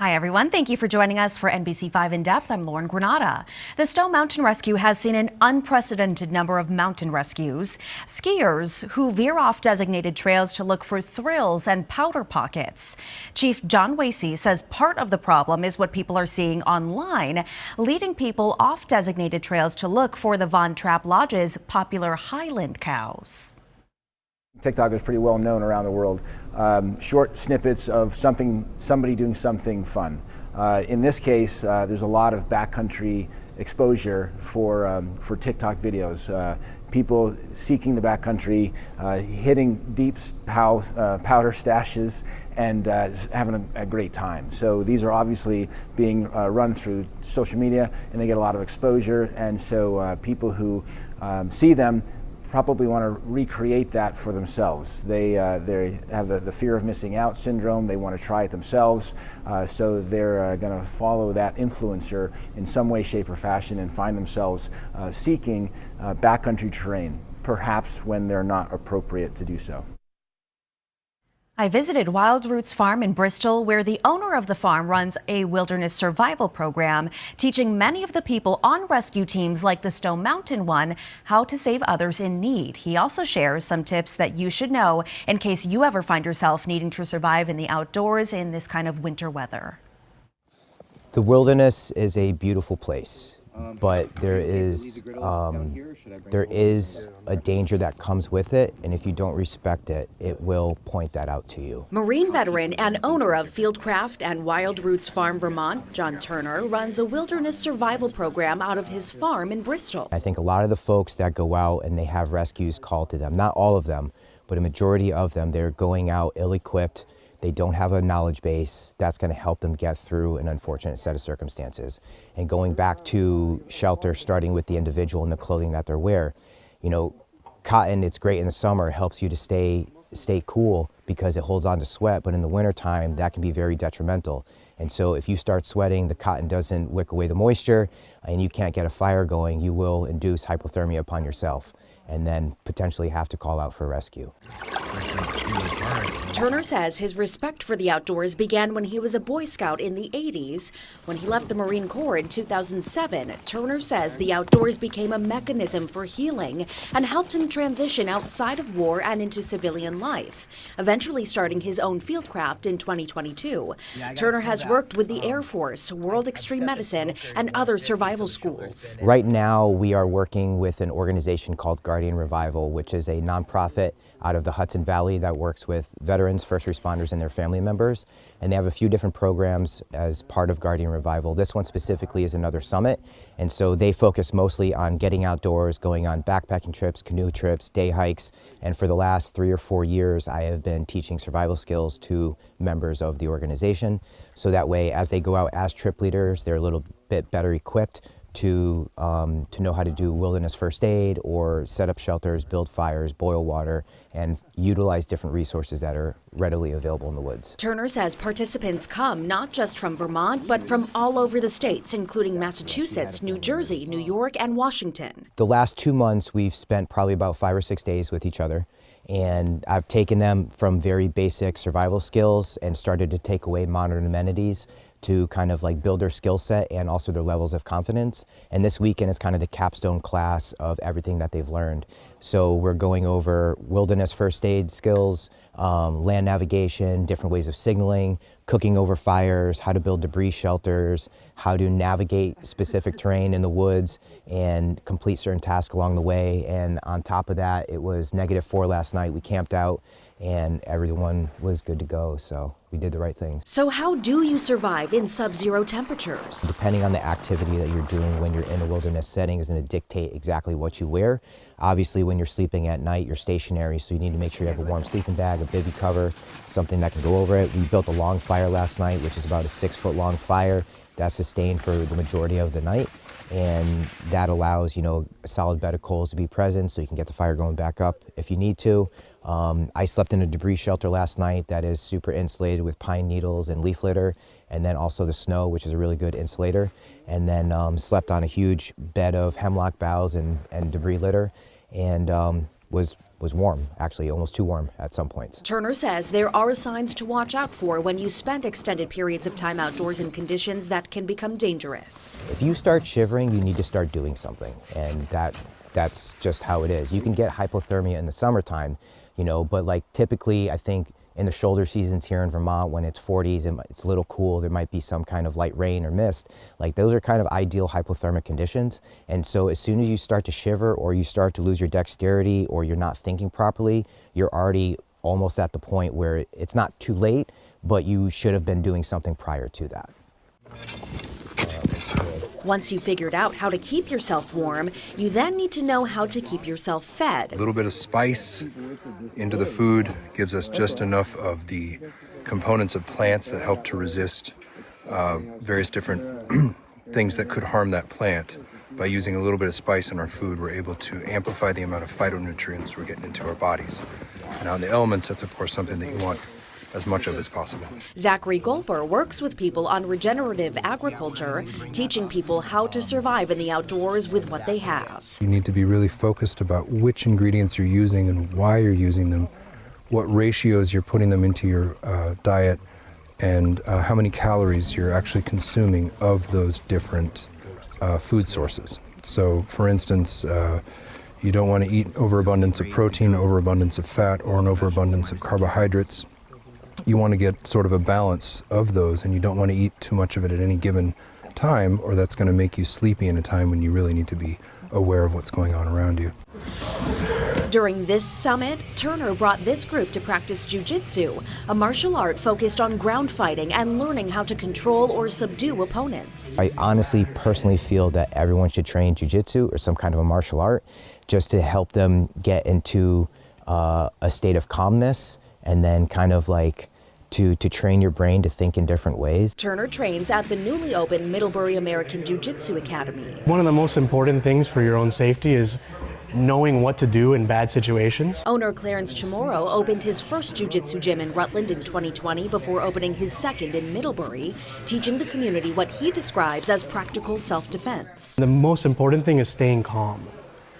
Hi, everyone. Thank you for joining us for NBC5 In Depth. I'm Lauren Granada. The Stowe Mountain Rescue has seen an unprecedented number of mountain rescues. Skiers who veer off designated trails to look for thrills and powder pockets. Chief John Wasey says part of the problem is what people are seeing online, leading people off designated trails to look for the Von Trapp Lodge's popular Highland cows. TikTok is pretty well known around the world. Short snippets of somebody doing something fun. In this case, there's a lot of backcountry exposure for TikTok videos. People seeking the backcountry, hitting deep powder stashes, and having a great time. So these are obviously being run through social media, and they get a lot of exposure. And so people who see them probably want to recreate that for themselves. They have the fear of missing out syndrome. They want to try it themselves. So they're going to follow that influencer in some way, shape, or fashion and find themselves seeking backcountry terrain, perhaps when they're not appropriate to do so. I visited Wild Roots Farm in Bristol, where the owner of the farm runs a wilderness survival program, teaching many of the people on rescue teams like the Stowe Mountain one how to save others in need. He also shares some tips that you should know in case you ever find yourself needing to survive in the outdoors in this kind of winter weather. The wilderness is a beautiful place, but there is a danger that comes with it, and if you don't respect it, it will point that out to you. Marine veteran and owner of Fieldcraft and Wild Roots Farm, Vermont, John Turner, runs a wilderness survival program out of his farm in Bristol. I think a lot of the folks that go out and they have rescues called to them, not all of them, but a majority of them, they're going out ill-equipped. They don't have a knowledge base that's going to help them get through an unfortunate set of circumstances. And going back to shelter, starting with the individual and the clothing that they wear, you know, cotton, it's great in the summer, it helps you to stay cool because it holds on to sweat, but in the wintertime, that can be very detrimental. And so if you start sweating, the cotton doesn't wick away the moisture, and you can't get a fire going, you will induce hypothermia upon yourself, and then potentially have to call out for rescue. Turner says his respect for the outdoors began when he was a Boy Scout in the 80s. When he left the Marine Corps in 2007, Turner says the outdoors became a mechanism for healing and helped him transition outside of war and into civilian life, eventually starting his own Fieldcraft in 2022. Turner has worked with the Air Force, World Extreme Medicine, and other survival schools. Right now, we are working with an organization called Guardian Revival, which is a nonprofit out of the Hudson Valley that works with veterans, first responders, and their family members. And they have a few different programs as part of Guardian Revival. This one specifically is another summit. And so they focus mostly on getting outdoors, going on backpacking trips, canoe trips, day hikes. And for the last 3 or 4 years, I have been teaching survival skills to members of the organization. So that way, as they go out as trip leaders, they're a little bit better equipped to know how to do wilderness first aid or set up shelters, build fires, boil water, and utilize different resources that are readily available in the woods. Turner says participants come not just from Vermont, but from all over the states, including Massachusetts, New Jersey, New York, and Washington. The last 2 months, we've spent probably about 5 or 6 days with each other. And I've taken them from very basic survival skills and started to take away modern amenities to kind of like build their skill set and also their levels of confidence. And this weekend is kind of the capstone class of everything that they've learned. So we're going over wilderness first aid skills, land navigation, different ways of signaling, cooking over fires, how to build debris shelters, how to navigate specific terrain in the woods and complete certain tasks along the way. And on top of that, it was -4 last night. We camped out and everyone was good to go. So we did the right things. So how do you survive in sub-zero temperatures? Depending on the activity that you're doing when you're in a wilderness setting is going to dictate exactly what you wear. Obviously, when you're sleeping at night, you're stationary, so you need to make sure you have a warm sleeping bag, a bivvy cover, something that can go over it. We built a long fire last night, which is about a 6-foot long fire that sustained for the majority of the night. And that allows, you know, a solid bed of coals to be present so you can get the fire going back up if you need to. I slept in a debris shelter last night that is super insulated with pine needles and leaf litter, and then also the snow, which is a really good insulator. And then slept on a huge bed of hemlock boughs and debris litter, and was was warm, actually almost too warm at some points. Turner says there are signs to watch out for when you spend extended periods of time outdoors in conditions that can become dangerous. If you start shivering, you need to start doing something, and that's just how it is. You can get hypothermia in the summertime, you know, but like typically I think in the shoulder seasons here in Vermont, when it's 40s and it's a little cool, there might be some kind of light rain or mist. Like those are kind of ideal hypothermic conditions. And so as soon as you start to shiver or you start to lose your dexterity or you're not thinking properly, you're already almost at the point where it's not too late, but you should have been doing something prior to that. Once you figured out how to keep yourself warm, you then need to know how to keep yourself fed. A little bit of spice into the food gives us just enough of the components of plants that help to resist various different things that could harm that plant. By using a little bit of spice in our food, we're able to amplify the amount of phytonutrients we're getting into our bodies. Now in the elements, that's of course something that you want as much of as possible. Zachary Golper works with people on regenerative agriculture, teaching people how to survive in the outdoors with what they have. You need to be really focused about which ingredients you're using and why you're using them, what ratios you're putting them into your diet, and how many calories you're actually consuming of those different food sources. So for instance, you don't want to eat overabundance of protein, overabundance of fat, or an overabundance of carbohydrates. You want to get sort of a balance of those, and you don't want to eat too much of it at any given time, or that's going to make you sleepy in a time when you really need to be aware of what's going on around you. During this summit, Turner brought this group to practice Jiu-jitsu, a martial art focused on ground fighting and learning how to control or subdue opponents. I honestly, personally feel that everyone should train Jiu-jitsu or some kind of a martial art just to help them get into a state of calmness and then kind of like to train your brain to think in different ways. Turner trains at the newly opened Middlebury American Jiu-Jitsu Academy. One of the most important things for your own safety is knowing what to do in bad situations. Owner Clarence Chamorro opened his first jiu-jitsu gym in Rutland in 2020 before opening his second in Middlebury, teaching the community what he describes as practical self-defense. The most important thing is staying calm.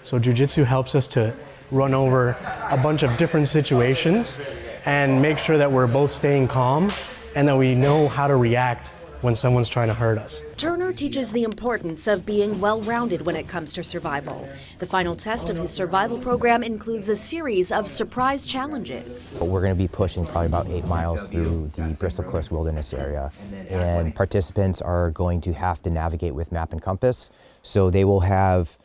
So jiu-jitsu helps us to run over a bunch of different situations and make sure that we're both staying calm and that we know how to react when someone's trying to hurt us. Turner teaches the importance of being well-rounded when it comes to survival. The final test of his survival program includes a series of surprise challenges. We're going to be pushing probably about 8 miles through the Bristol Cliffs Wilderness area, and participants are going to have to navigate with map and compass. So they will have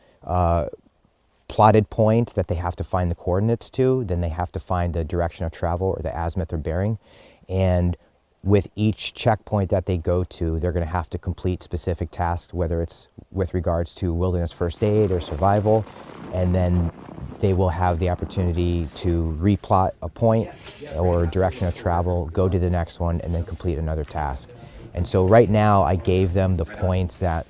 plotted points that they have to find the coordinates to, then they have to find the direction of travel or the azimuth or bearing, and with each checkpoint that they go to, they're going to have to complete specific tasks, whether it's with regards to wilderness first aid or survival, and then they will have the opportunity to replot a point or direction of travel, go to the next one, and then complete another task. And so right now I gave them the points that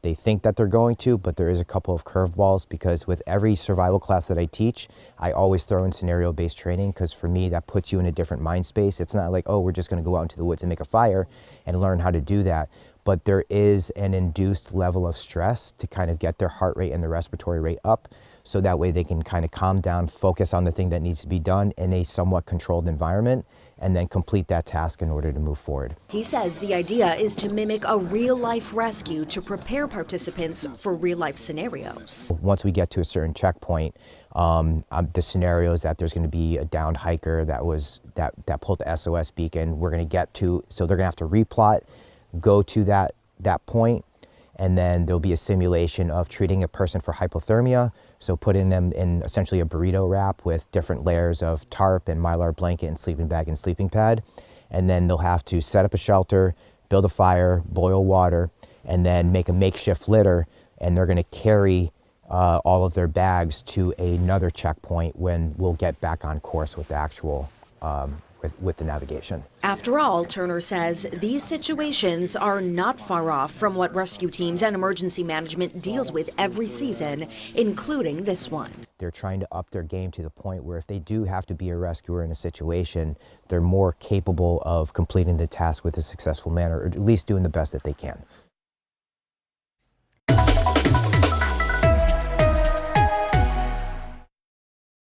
they think that they're going to, but there is a couple of curveballs because with every survival class that I teach, I always throw in scenario-based training because for me, that puts you in a different mind space. It's not like, oh, we're just gonna go out into the woods and make a fire and learn how to do that. But there is an induced level of stress to kind of get their heart rate and the respiratory rate up so that way they can kind of calm down, focus on the thing that needs to be done in a somewhat controlled environment, and then complete that task in order to move forward. He says the idea is to mimic a real-life rescue to prepare participants for real-life scenarios. Once we get to a certain checkpoint, the scenario is that there's going to be a downed hiker that pulled the SOS beacon. We're going to get to, so they're going to have to replot, go to that point, and then there'll be a simulation of treating a person for hypothermia. So putting them in essentially a burrito wrap with different layers of tarp and Mylar blanket and sleeping bag and sleeping pad. And then they'll have to set up a shelter, build a fire, boil water, and then make a makeshift litter. And they're gonna carry all of their bags to another checkpoint when we'll get back on course with the actual, with the navigation. After all, Turner says, these situations are not far off from what rescue teams and emergency management deals with every season, including this one. They're trying to up their game to the point where if they do have to be a rescuer in a situation, they're more capable of completing the task with a successful manner, or at least doing the best that they can.